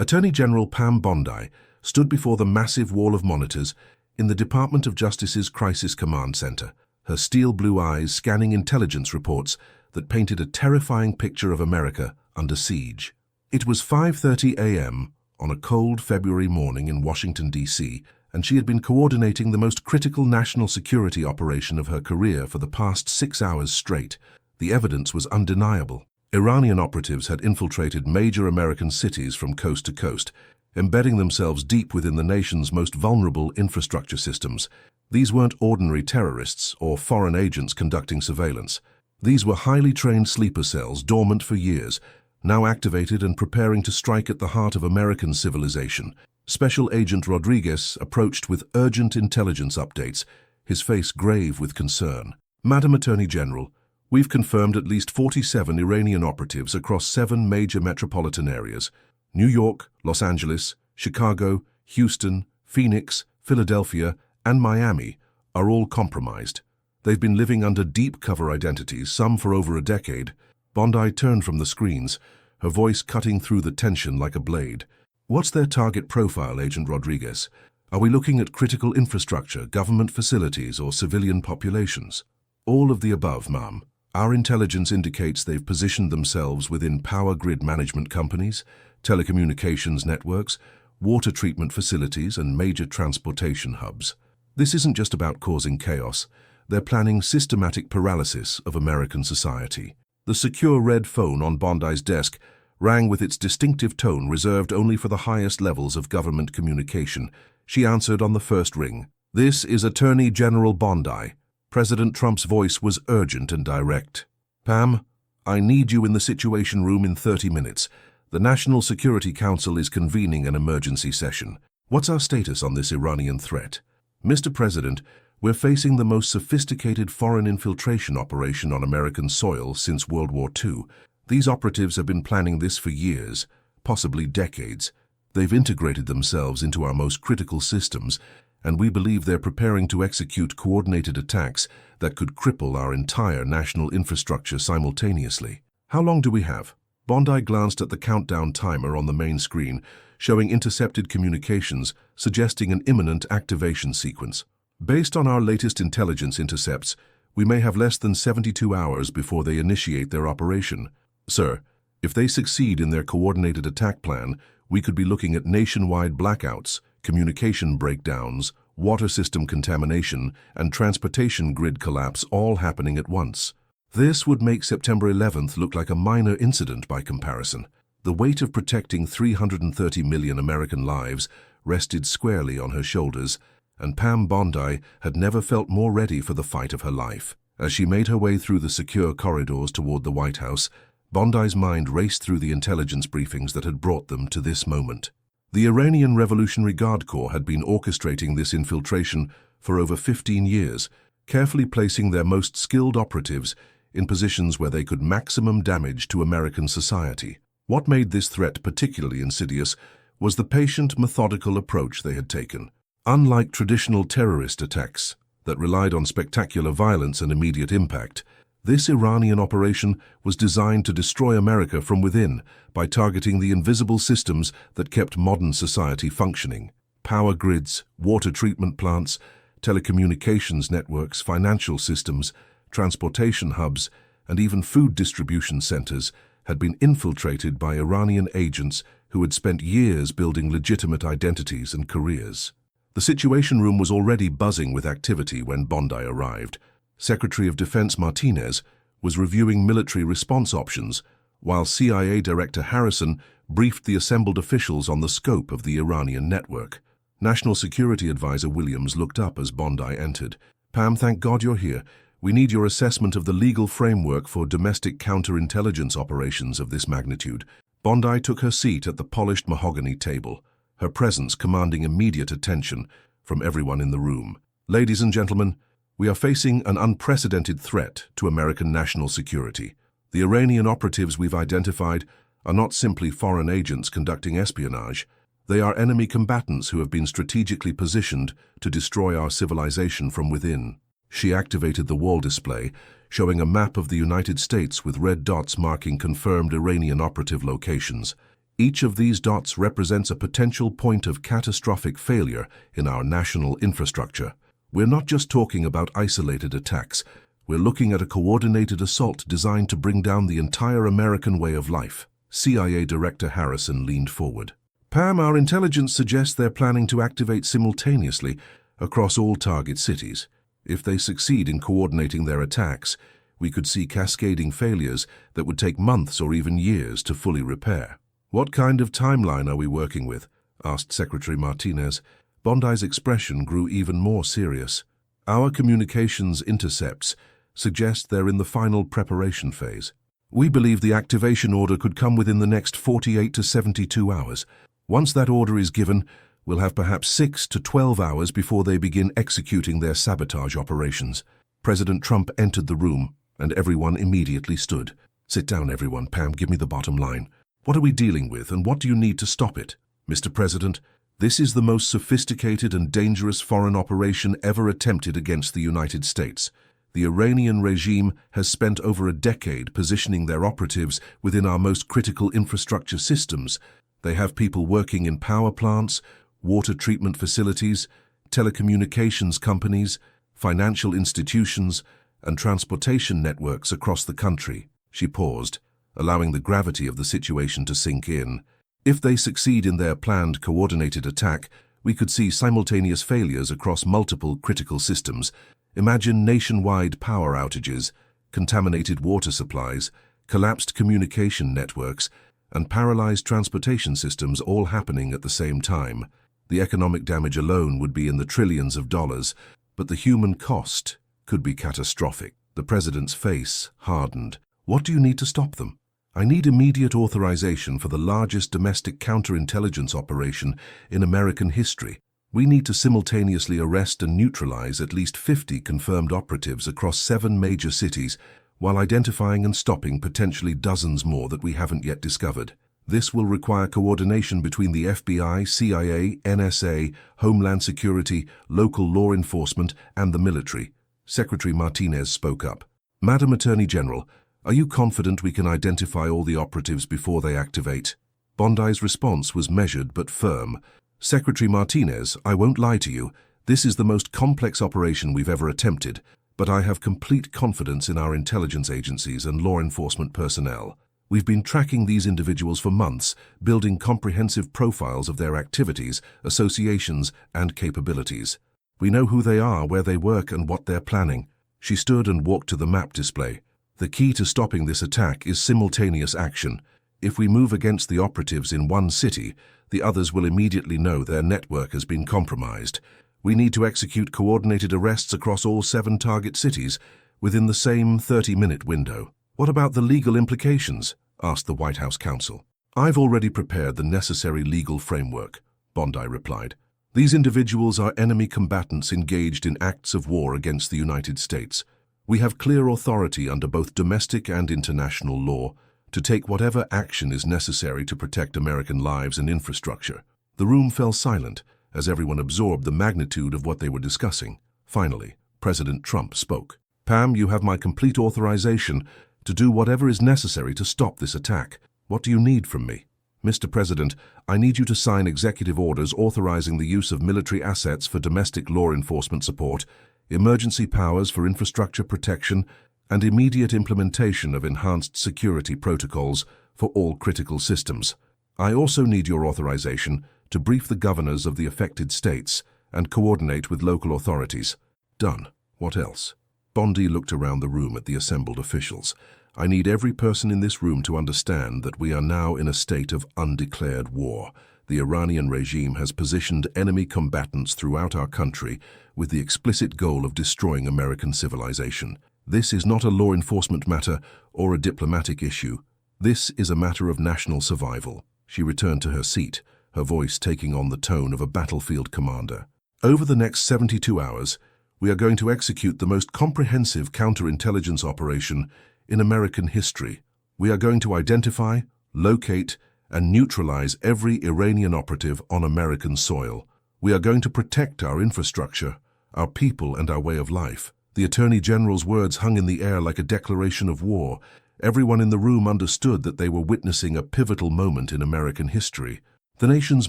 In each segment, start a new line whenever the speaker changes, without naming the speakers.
Attorney General Pam Bondi stood before the massive wall of monitors in the Department of Justice's Crisis Command Center, her steel blue eyes scanning intelligence reports that painted a terrifying picture of America under siege. It was 5:30 a.m. on a cold February morning in Washington, D.C., and she had been coordinating the most critical national security operation of her career for the past 6 hours straight. The evidence was undeniable. Iranian operatives had infiltrated major American cities from coast to coast, embedding themselves deep within the nation's most vulnerable infrastructure systems. These weren't ordinary terrorists or foreign agents conducting surveillance. These were highly trained sleeper cells dormant for years, now activated and preparing to strike at the heart of American civilization. Special Agent Rodriguez approached with urgent intelligence updates, his face grave with concern. "Madam Attorney General, we've confirmed at least 47 Iranian operatives across 7 major metropolitan areas: New York, Los Angeles, Chicago, Houston, Phoenix, Philadelphia, and Miami are all compromised. They've been living under deep cover identities, some for over a decade." Bondi turned from the screens, her voice cutting through the tension like a blade. "What's their target profile, Agent Rodriguez? Are we looking at critical infrastructure, government facilities, or civilian populations?" "All of the above, ma'am. Our intelligence indicates they've positioned themselves within power grid management companies, telecommunications networks, water treatment facilities, and major transportation hubs. This isn't just about causing chaos. They're planning systematic paralysis of American society." The secure red phone on Bondi's desk rang with its distinctive tone reserved only for the highest levels of government communication. She answered on the first ring. "This is Attorney General Bondi." President Trump's voice was urgent and direct. "Pam, I need you in the Situation Room in 30 minutes. The National Security Council is convening an emergency session. What's our status on this Iranian threat?" "Mr. President, we're facing the most sophisticated foreign infiltration operation on American soil since World War II. These operatives have been planning this for years, possibly decades. They've integrated themselves into our most critical systems, and we believe they're preparing to execute coordinated attacks that could cripple our entire national infrastructure simultaneously. How long do we have?" Bondi glanced at the countdown timer on the main screen, showing intercepted communications suggesting an imminent activation sequence. "Based on our latest intelligence intercepts, we may have less than 72 hours before they initiate their operation. Sir, if they succeed in their coordinated attack plan, we could be looking at nationwide blackouts, communication breakdowns, water system contamination, and transportation grid collapse all happening at once. This would make September 11th look like a minor incident by comparison." The weight of protecting 330 million American lives rested squarely on her shoulders, and Pam Bondi had never felt more ready for the fight of her life. As she made her way through the secure corridors toward the White House, Bondi's mind raced through the intelligence briefings that had brought them to this moment. The Iranian Revolutionary Guard Corps had been orchestrating this infiltration for over 15 years, carefully placing their most skilled operatives in positions where they could maximum damage to American society. What made this threat particularly insidious was the patient, methodical approach they had taken. Unlike traditional terrorist attacks that relied on spectacular violence and immediate impact, this Iranian operation was designed to destroy America from within by targeting the invisible systems that kept modern society functioning. Power grids, water treatment plants, telecommunications networks, financial systems, transportation hubs, and even food distribution centers had been infiltrated by Iranian agents who had spent years building legitimate identities and careers. The Situation Room was already buzzing with activity when Bondi arrived. Secretary of Defense Martinez was reviewing military response options, while CIA Director Harrison briefed the assembled officials on the scope of the Iranian network. National Security Advisor Williams looked up as Bondi entered. "Pam, thank God you're here. We need your assessment of the legal framework for domestic counterintelligence operations of this magnitude." Bondi took her seat at the polished mahogany table, her presence commanding immediate attention from everyone in the room. "Ladies and gentlemen, we are facing an unprecedented threat to American national security. The Iranian operatives we've identified are not simply foreign agents conducting espionage. They are enemy combatants who have been strategically positioned to destroy our civilization from within." She activated the wall display, showing a map of the United States with red dots marking confirmed Iranian operative locations. Each of these dots represents a potential point of catastrophic failure in our national infrastructure. We're not just talking about isolated attacks. We're looking at a coordinated assault designed to bring down the entire American way of life. CIA Director Harrison leaned forward. Pam, our intelligence suggests they're planning to activate simultaneously across all target cities. If they succeed in coordinating their attacks, we could see cascading failures that would take months or even years to fully repair. "What kind of timeline are we working with?" asked Secretary Martinez. Bondi's expression grew even more serious. "Our communications intercepts suggest they're in the final preparation phase. We believe the activation order could come within the next 48 to 72 hours. Once that order is given, we'll have perhaps 6 to 12 hours before they begin executing their sabotage operations." President Trump entered the room, and everyone immediately stood. "Sit down, everyone. Pam, give me the bottom line. What are we dealing with, and what do you need to stop it?" "Mr. President, this is the most sophisticated and dangerous foreign operation ever attempted against the United States. The Iranian regime has spent over a decade positioning their operatives within our most critical infrastructure systems. They have people working in power plants, water treatment facilities, telecommunications companies, financial institutions, and transportation networks across the country." She paused, allowing the gravity of the situation to sink in. "If they succeed in their planned coordinated attack, we could see simultaneous failures across multiple critical systems. Imagine nationwide power outages, contaminated water supplies, collapsed communication networks, and paralyzed transportation systems all happening at the same time. The economic damage alone would be in the trillions of dollars, but the human cost could be catastrophic." The president's face hardened. "What do you need to stop them?" "I need immediate authorization for the largest domestic counterintelligence operation in American history. We need to simultaneously arrest and neutralize at least 50 confirmed operatives across 7 major cities, while identifying and stopping potentially dozens more that we haven't yet discovered. This will require coordination between the FBI, CIA, NSA, Homeland Security, local law enforcement, and the military." Secretary Martinez spoke up. "Madam Attorney General, are you confident we can identify all the operatives before they activate?" Bondi's response was measured but firm. "Secretary Martinez, I won't lie to you. This is the most complex operation we've ever attempted, but I have complete confidence in our intelligence agencies and law enforcement personnel. We've been tracking these individuals for months, building comprehensive profiles of their activities, associations, and capabilities. We know who they are, where they work, and what they're planning." She stood and walked to the map display. "The key to stopping this attack is simultaneous action. If we move against the operatives in one city, the others will immediately know their network has been compromised. We need to execute coordinated arrests across all 7 target cities within the same 30-minute window." "What about the legal implications?" asked the White House counsel. "I've already prepared the necessary legal framework," Bondi replied. "These individuals are enemy combatants engaged in acts of war against the United States. We have clear authority under both domestic and international law to take whatever action is necessary to protect American lives and infrastructure." The room fell silent as everyone absorbed the magnitude of what they were discussing. Finally, President Trump spoke. "Pam, you have my complete authorization to do whatever is necessary to stop this attack. What do you need from me?" "Mr. President, I need you to sign executive orders authorizing the use of military assets for domestic law enforcement support, emergency powers for infrastructure protection, and immediate implementation of enhanced security protocols for all critical systems. I also need your authorization to brief the governors of the affected states and coordinate with local authorities." "Done. What else?" Bondi looked around the room at the assembled officials. "I need every person in this room to understand that we are now in a state of undeclared war. The Iranian regime has positioned enemy combatants throughout our country with the explicit goal of destroying American civilization. This is not a law enforcement matter or a diplomatic issue. This is a matter of national survival." She returned to her seat, her voice taking on the tone of a battlefield commander. "Over the next 72 hours, we are going to execute the most comprehensive counterintelligence operation in American history. We are going to identify, locate, and neutralize every Iranian operative on American soil. We are going to protect our infrastructure, our people, and our way of life." The Attorney General's words hung in the air like a declaration of war, Everyone in the room understood that they were witnessing a pivotal moment in American history. The nation's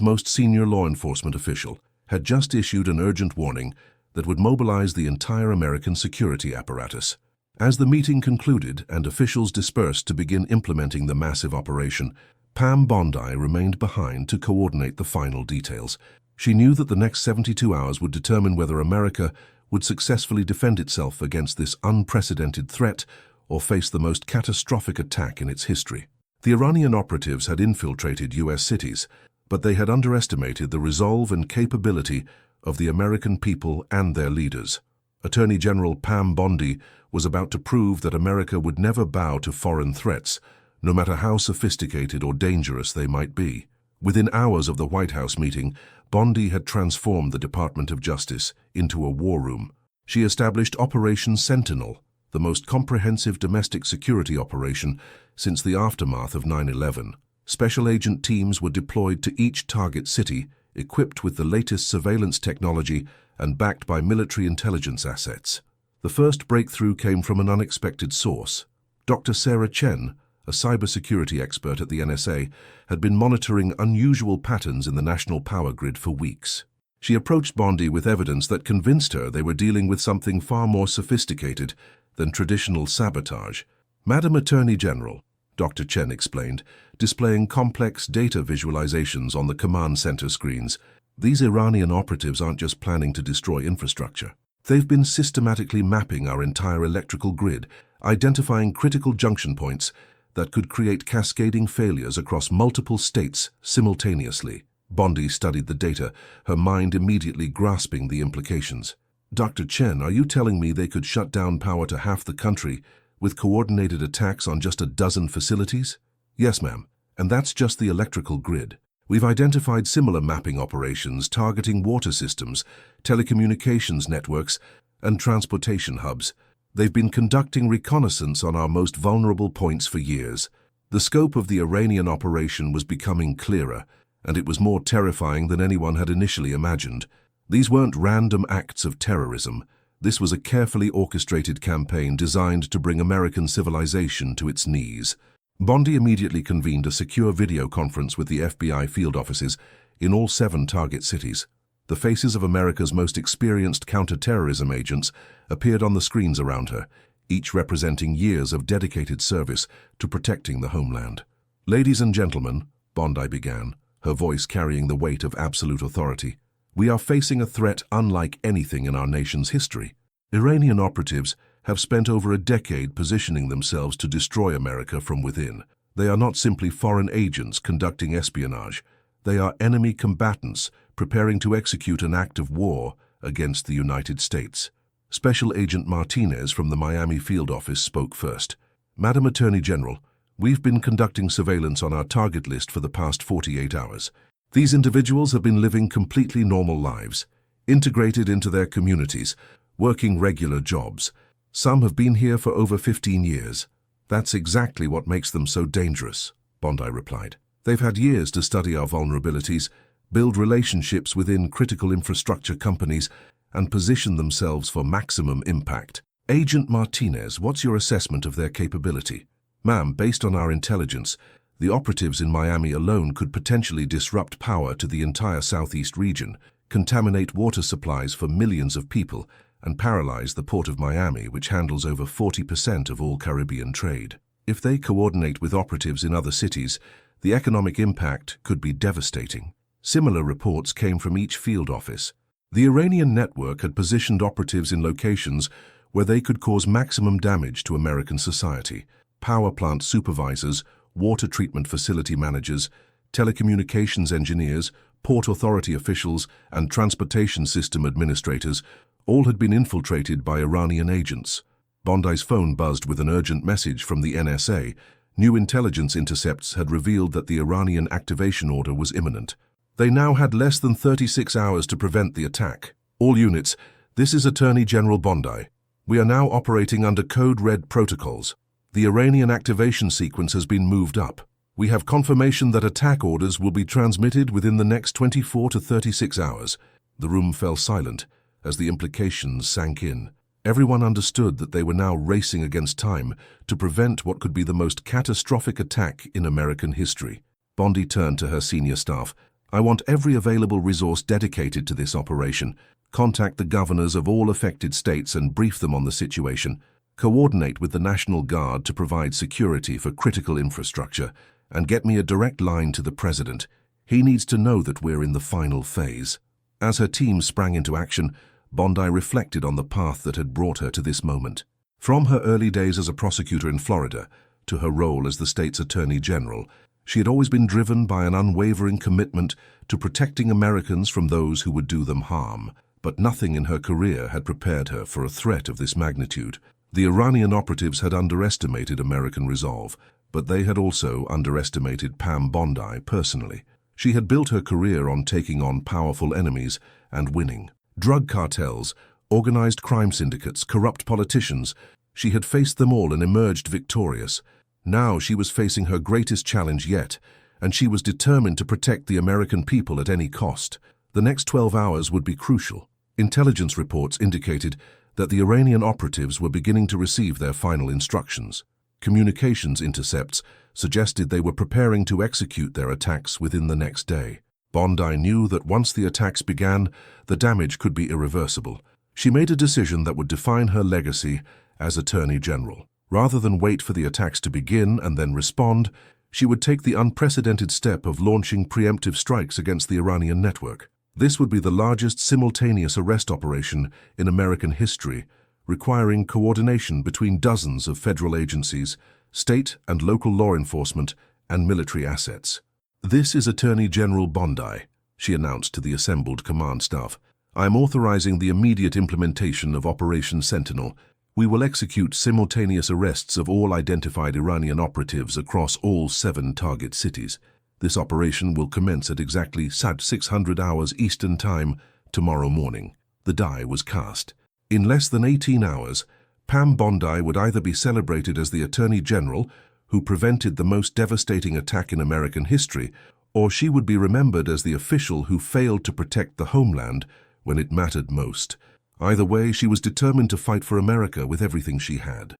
most senior law enforcement official had just issued an urgent warning that would mobilize the entire American security apparatus. As the meeting concluded and officials dispersed to begin implementing the massive operation, Pam Bondi remained behind to coordinate the final details. She knew that the next 72 hours would determine whether America would successfully defend itself against this unprecedented threat or face the most catastrophic attack in its history. The Iranian operatives had infiltrated U.S. cities, but they had underestimated the resolve and capability of the American people and their leaders. Attorney General Pam Bondi was about to prove that America would never bow to foreign threats, no matter how sophisticated or dangerous they might be. Within hours of the White House meeting, Bondi had transformed the Department of Justice into a war room. She established Operation Sentinel, the most comprehensive domestic security operation since the aftermath of 9/11. Special agent teams were deployed to each target city, equipped with the latest surveillance technology and backed by military intelligence assets. The first breakthrough came from an unexpected source. Dr. Sarah Chen, a cybersecurity expert at the NSA, had been monitoring unusual patterns in the national power grid for weeks. She approached Bondi with evidence that convinced her they were dealing with something far more sophisticated than traditional sabotage. "Madam Attorney General," Dr. Chen explained, displaying complex data visualizations on the command center screens, "these Iranian operatives aren't just planning to destroy infrastructure. They've been systematically mapping our entire electrical grid, identifying critical junction points that could create cascading failures across multiple states simultaneously." Bondi studied the data, her mind immediately grasping the implications. "Dr. Chen, are you telling me they could shut down power to half the country with coordinated attacks on just a dozen facilities?" "Yes, ma'am, and that's just the electrical grid. We've identified similar mapping operations targeting water systems, telecommunications networks, and transportation hubs. They've been conducting reconnaissance on our most vulnerable points for years." The scope of the Iranian operation was becoming clearer, and it was more terrifying than anyone had initially imagined. These weren't random acts of terrorism. This was a carefully orchestrated campaign designed to bring American civilization to its knees. Bondi immediately convened a secure video conference with the FBI field offices in all 7 target cities. The faces of America's most experienced counter-terrorism agents appeared on the screens around her, each representing years of dedicated service to protecting the homeland. "Ladies and gentlemen," Bondi began, her voice carrying the weight of absolute authority, "we are facing a threat unlike anything in our nation's history. Iranian operatives have spent over a decade positioning themselves to destroy America from within. They are not simply foreign agents conducting espionage. They are enemy combatants preparing to execute an act of war against the United States." Special Agent Martinez from the Miami field office spoke first. "Madam Attorney General, we've been conducting surveillance on our target list for the past 48 hours. These individuals have been living completely normal lives, integrated into their communities, working regular jobs. Some have been here for over 15 years. That's exactly what makes them so dangerous," Bondi replied. "They've had years to study our vulnerabilities, build relationships within critical infrastructure companies, and position themselves for maximum impact." "Agent Martinez, what's your assessment of their capability?" "Ma'am, based on our intelligence, the operatives in Miami alone could potentially disrupt power to the entire southeast region, contaminate water supplies for millions of people, and paralyze the port of Miami, which handles over 40% of all Caribbean trade. If they coordinate with operatives in other cities, the economic impact could be devastating." Similar reports came from each field office. The Iranian network had positioned operatives in locations where they could cause maximum damage to American society. Power plant supervisors, water treatment facility managers, telecommunications engineers, port authority officials, and transportation system administrators all had been infiltrated by Iranian agents. Bondi's phone buzzed with an urgent message from the NSA. New intelligence intercepts had revealed that the Iranian activation order was imminent. They now had less than 36 hours to prevent the attack. "All units, this is Attorney General Bondi. We are now operating under Code Red protocols. The Iranian activation sequence has been moved up. We have confirmation that attack orders will be transmitted within the next 24 to 36 hours. The room fell silent as the implications sank in. Everyone understood that they were now racing against time to prevent what could be the most catastrophic attack in American history. Bondi turned to her senior staff. "I want every available resource dedicated to this operation. Contact the governors of all affected states and brief them on the situation. Coordinate with the National Guard to provide security for critical infrastructure, and get me a direct line to the president. He needs to know that we're in the final phase." As her team sprang into action, Bondi reflected on the path that had brought her to this moment. From her early days as a prosecutor in Florida to her role as the state's Attorney General, she had always been driven by an unwavering commitment to protecting Americans from those who would do them harm. But nothing in her career had prepared her for a threat of this magnitude. The Iranian operatives had underestimated American resolve, but they had also underestimated Pam Bondi personally. She had built her career on taking on powerful enemies and winning. Drug cartels, organized crime syndicates, corrupt politicians. She had faced them all and emerged victorious. Now she was facing her greatest challenge yet, and she was determined to protect the American people at any cost. The next 12 hours would be crucial. Intelligence reports indicated that the Iranian operatives were beginning to receive their final instructions. Communications intercepts suggested they were preparing to execute their attacks within the next day. Bondi knew that once the attacks began, the damage could be irreversible. She made a decision that would define her legacy as Attorney General. Rather than wait for the attacks to begin and then respond, she would take the unprecedented step of launching preemptive strikes against the Iranian network. This would be the largest simultaneous arrest operation in American history, requiring coordination between dozens of federal agencies, state and local law enforcement, and military assets. "This is Attorney General Bondi," she announced to the assembled command staff. "I am authorizing the immediate implementation of Operation Sentinel. We will execute simultaneous arrests of all identified Iranian operatives across all 7 target cities. This operation will commence at exactly 600 hours Eastern Time tomorrow morning." The die was cast. In less than 18 hours, Pam Bondi would either be celebrated as the Attorney General who prevented the most devastating attack in American history, or she would be remembered as the official who failed to protect the homeland when it mattered most. Either way, she was determined to fight for America with everything she had.